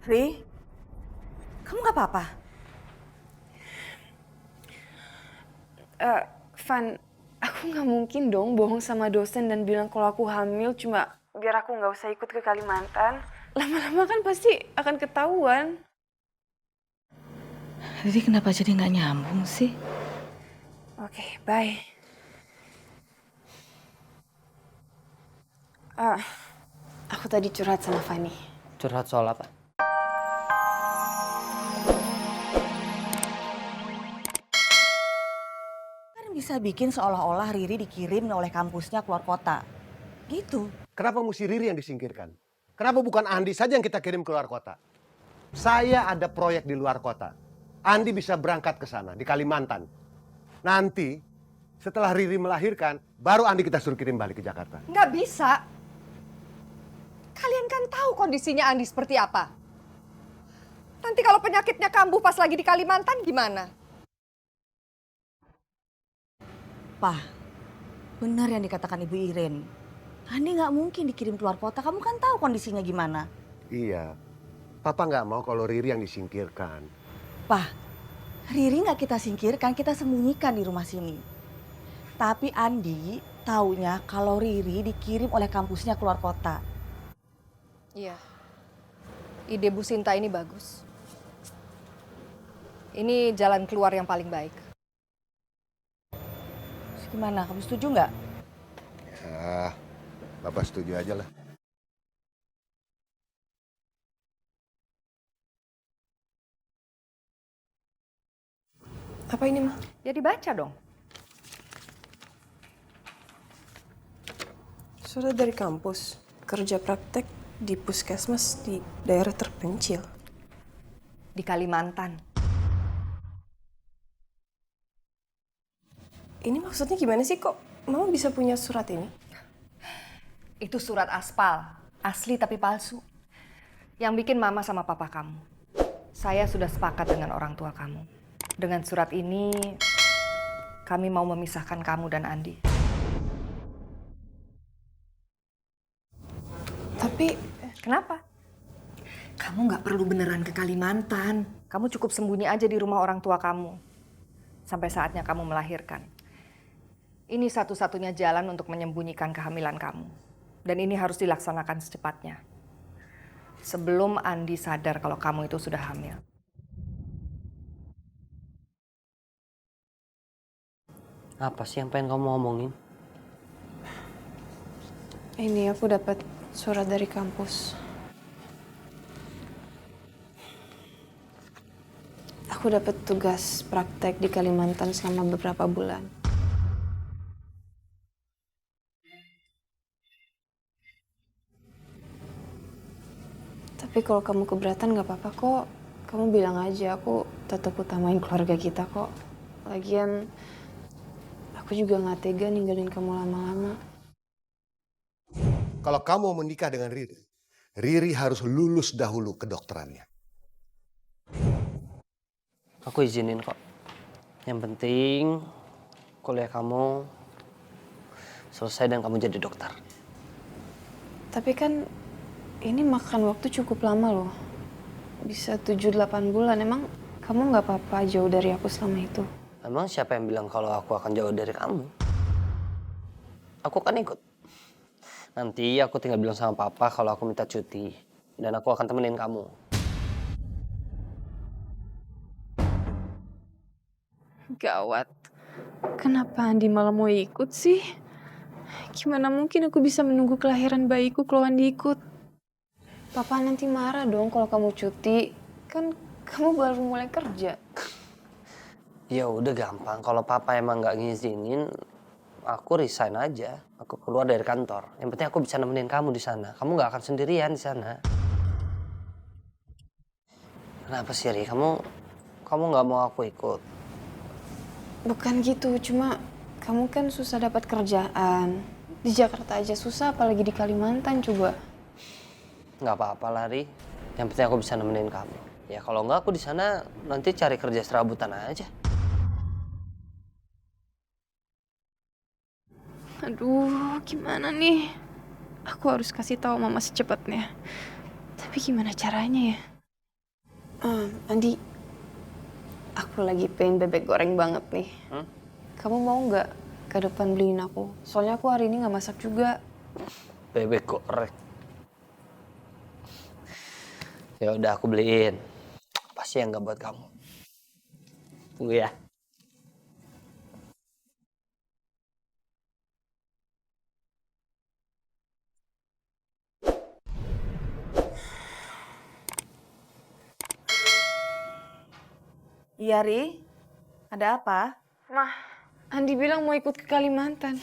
Ri, kamu gak apa-apa? Van, aku nggak mungkin dong bohong sama dosen dan bilang kalau aku hamil cuma biar aku nggak usah ikut ke Kalimantan. Lama-lama kan pasti akan ketahuan. Riri kenapa jadi gak nyambung sih? Oke, bye. Aku tadi curhat sama Fanny. Curhat soal apa? Kan bisa bikin seolah-olah Riri dikirim oleh kampusnya keluar kota. Gitu. Kenapa mesti Riri yang disingkirkan? Kenapa bukan Andi saja yang kita kirim keluar kota? Saya ada proyek di luar kota. Andi bisa berangkat ke sana, di Kalimantan. Nanti, setelah Riri melahirkan, baru Andi kita suruh kirim balik ke Jakarta. Nggak bisa. Kalian kan tahu kondisinya Andi seperti apa. Nanti kalau penyakitnya kambuh pas lagi di Kalimantan gimana? Pak, benar yang dikatakan Ibu Iren. Andi nggak mungkin dikirim keluar kota, kamu kan tahu kondisinya gimana. Iya, Papa nggak mau kalau Riri yang disingkirkan. Pak, Riri nggak kita singkirkan, kita sembunyikan di rumah sini. Tapi Andi taunya kalau Riri dikirim oleh kampusnya keluar kota. Iya. Ide Bu Sinta ini bagus. Ini jalan keluar yang paling baik. Terus gimana, kamu setuju nggak? Ya, Papa setuju aja lah. Apa ini, Ma? Ya dibaca dong. Surat dari kampus. Kerja praktek di puskesmas di daerah terpencil. Di Kalimantan. Ini maksudnya gimana sih kok Mama bisa punya surat ini? Itu surat aspal. Asli tapi palsu. Yang bikin Mama sama Papa kamu. Saya sudah sepakat dengan orang tua kamu. Dengan surat ini, kami mau memisahkan kamu dan Andi. Tapi Kenapa? Kamu nggak perlu beneran ke Kalimantan. Kamu cukup sembunyi aja di rumah orang tua kamu. Sampai saatnya kamu melahirkan. Ini satu-satunya jalan untuk menyembunyikan kehamilan kamu. Dan ini harus dilaksanakan secepatnya. Sebelum Andi sadar kalau kamu itu sudah hamil. Apa sih yang pengen kamu ngomongin? ini aku dapat surat dari kampus. Aku dapat tugas praktek di Kalimantan selama beberapa bulan. Tapi kalau kamu keberatan nggak apa-apa kok. Kamu bilang aja, aku tetap utamain keluarga kita kok. Lagian, aku juga nggak tega ninggalin kamu lama-lama. Kalau kamu mau menikah dengan Riri, Riri harus lulus dahulu kedokterannya. Aku izinin kok. Yang penting kuliah kamu selesai dan kamu jadi dokter. Tapi kan ini makan waktu cukup lama loh. Bisa 7-8 bulan. Emang kamu nggak apa-apa jauh dari aku selama itu? Emang siapa yang bilang kalau aku akan jauh dari kamu? Aku kan ikut. Nanti aku tinggal bilang sama papa kalau aku minta cuti. Dan aku akan temenin kamu. Gawat. Kenapa Andi malah mau ikut sih? Gimana mungkin aku bisa menunggu kelahiran bayiku kalau Andi ikut? Papa nanti marah dong kalau kamu cuti. Kan kamu baru mulai kerja. Ya udah gampang. Kalau papa emang nggak ngizinin, aku resign aja. Aku keluar dari kantor. Yang penting aku bisa nemenin kamu di sana. Kamu nggak akan sendirian di sana. Kenapa sih, Ri? Kamu nggak mau aku ikut? Bukan gitu, cuma kamu kan susah dapat kerjaan. Di Jakarta aja susah, apalagi di Kalimantan coba. Nggak apa-apa lah, Ri. Yang penting aku bisa nemenin kamu. Ya kalau nggak aku di sana nanti cari kerja serabutan aja. Aduh, gimana nih? Aku harus kasih tahu Mama secepatnya. Tapi gimana caranya ya? Andi, aku lagi pengen bebek goreng banget nih. Kamu mau nggak ke depan beliin aku? Soalnya aku hari ini nggak masak juga. Bebek goreng. Ya udah aku beliin. Pasti yang nggak buat kamu. Tunggu ya. Iya, Ri. Ada apa? Mah, Andi bilang mau ikut ke Kalimantan.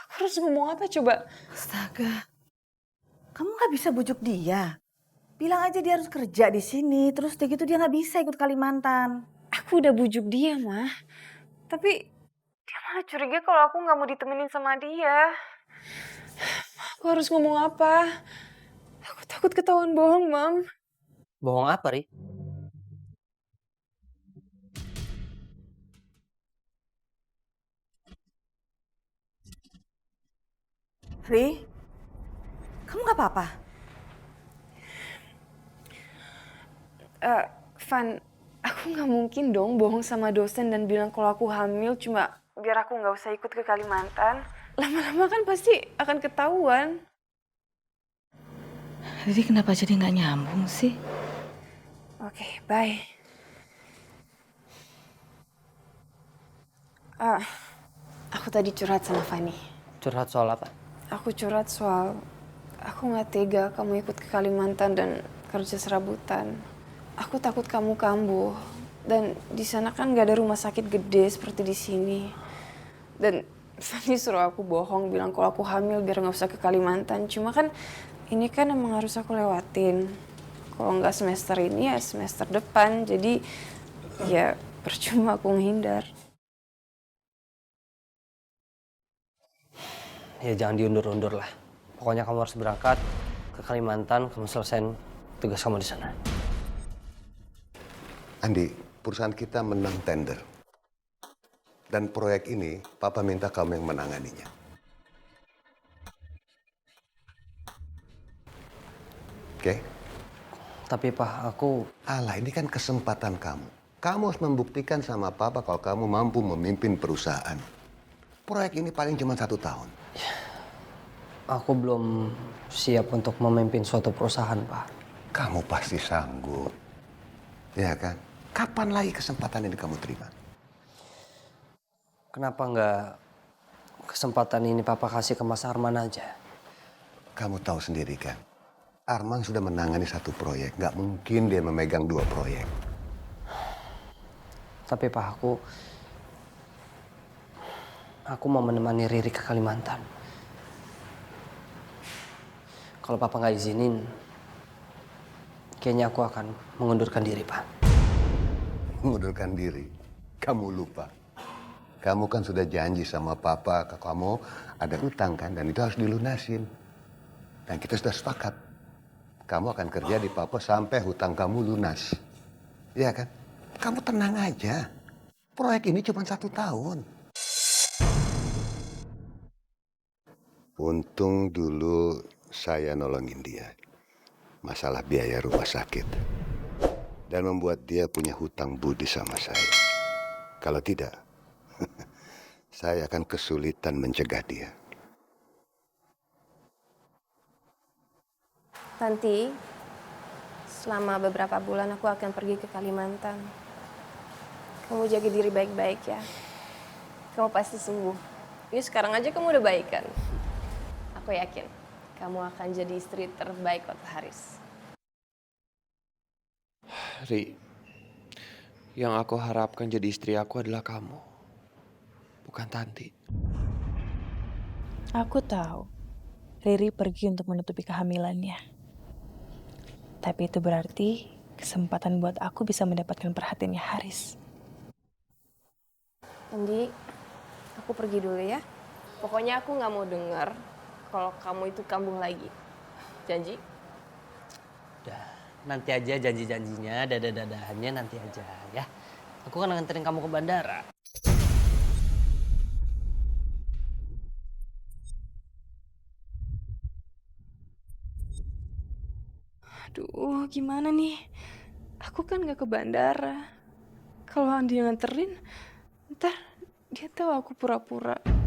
Aku harus ngomong apa coba? Astaga. Kamu nggak bisa bujuk dia. Bilang aja dia harus kerja di sini. Terus udah gitu dia nggak bisa ikut Kalimantan. Aku udah bujuk dia, Mah. Tapi dia malah curiga kalau aku nggak mau ditemenin sama dia. Aku harus ngomong apa? Aku takut ketahuan bohong, Mam. Bohong apa, Ri? Ri, kamu nggak apa-apa? Van, aku nggak mungkin dong bohong sama dosen dan bilang kalau aku hamil cuma biar aku nggak usah ikut ke Kalimantan. Lama-lama kan pasti akan ketahuan. Riri kenapa jadi nggak nyambung sih? Oke, bye. Aku tadi curhat sama Fanny. Curhat soal apa? Aku curhat soal aku nggak tega kamu ikut ke Kalimantan dan kerja serabutan. Aku takut kamu kambuh. Dan di sana kan nggak ada rumah sakit gede seperti di sini. Dan Fanny suruh aku bohong bilang kalau aku hamil biar nggak usah ke Kalimantan. Cuma kan ini kan emang harus aku lewatin. Kalau nggak semester ini ya semester depan. Jadi ya percuma aku menghindar. Ya jangan diundur-undur lah. Pokoknya kamu harus berangkat ke Kalimantan, kamu selesaiin tugas kamu di sana. Andi, perusahaan kita menang tender. Dan proyek ini, Papa minta kamu yang menanganinya. Oke? Tapi Pak, aku... Alah, ini kan kesempatan kamu. Kamu harus membuktikan sama Papa kalau kamu mampu memimpin perusahaan. Proyek ini paling cuma 1 tahun. Aku belum siap untuk memimpin suatu perusahaan, Pak. Kamu pasti sanggup. Ya kan? Kapan lagi kesempatan ini kamu terima? Kenapa nggak kesempatan ini Papa kasih ke Mas Arman aja? Kamu tahu sendiri kan? Arman sudah menangani 1 proyek. Nggak mungkin dia memegang 2 proyek. Tapi Pak, aku mau menemani Riri ke Kalimantan. Kalau Papa nggak izinin, kayaknya aku akan mengundurkan diri, Pak. Mengundurkan diri? Kamu lupa. Kamu kan sudah janji sama Papa kalau kamu ada utang kan, dan itu harus dilunasin. Dan kita sudah sepakat. Kamu akan kerja di Papa sampai hutang kamu lunas. Iya kan? Kamu tenang aja. Proyek ini cuma 1 tahun. Untung dulu saya nolongin dia. Masalah biaya rumah sakit. Dan membuat dia punya hutang budi sama saya. Kalau tidak, saya akan kesulitan mencegah dia. Nanti, selama beberapa bulan aku akan pergi ke Kalimantan. Kamu jaga diri baik-baik ya. Kamu pasti sembuh. Ini sekarang aja kamu udah baik kan? Aku yakin kamu akan jadi istri terbaik kota Haris. Ri, yang aku harapkan jadi istri aku adalah kamu, bukan Tanti. Aku tahu Riri pergi untuk menutupi kehamilannya. Tapi itu berarti kesempatan buat aku bisa mendapatkan perhatiannya Haris. Andi, aku pergi dulu ya. Pokoknya aku nggak mau dengar kalau kamu itu kambuh lagi. Janji? Udah, nanti aja janji-janjinya, dadah-dadahannya nanti aja ya. Aku kan nganterin kamu ke bandara. Aduh, gimana nih? Aku kan gak ke bandara. Kalau Andi yang nganterin, ntar dia tahu aku pura-pura.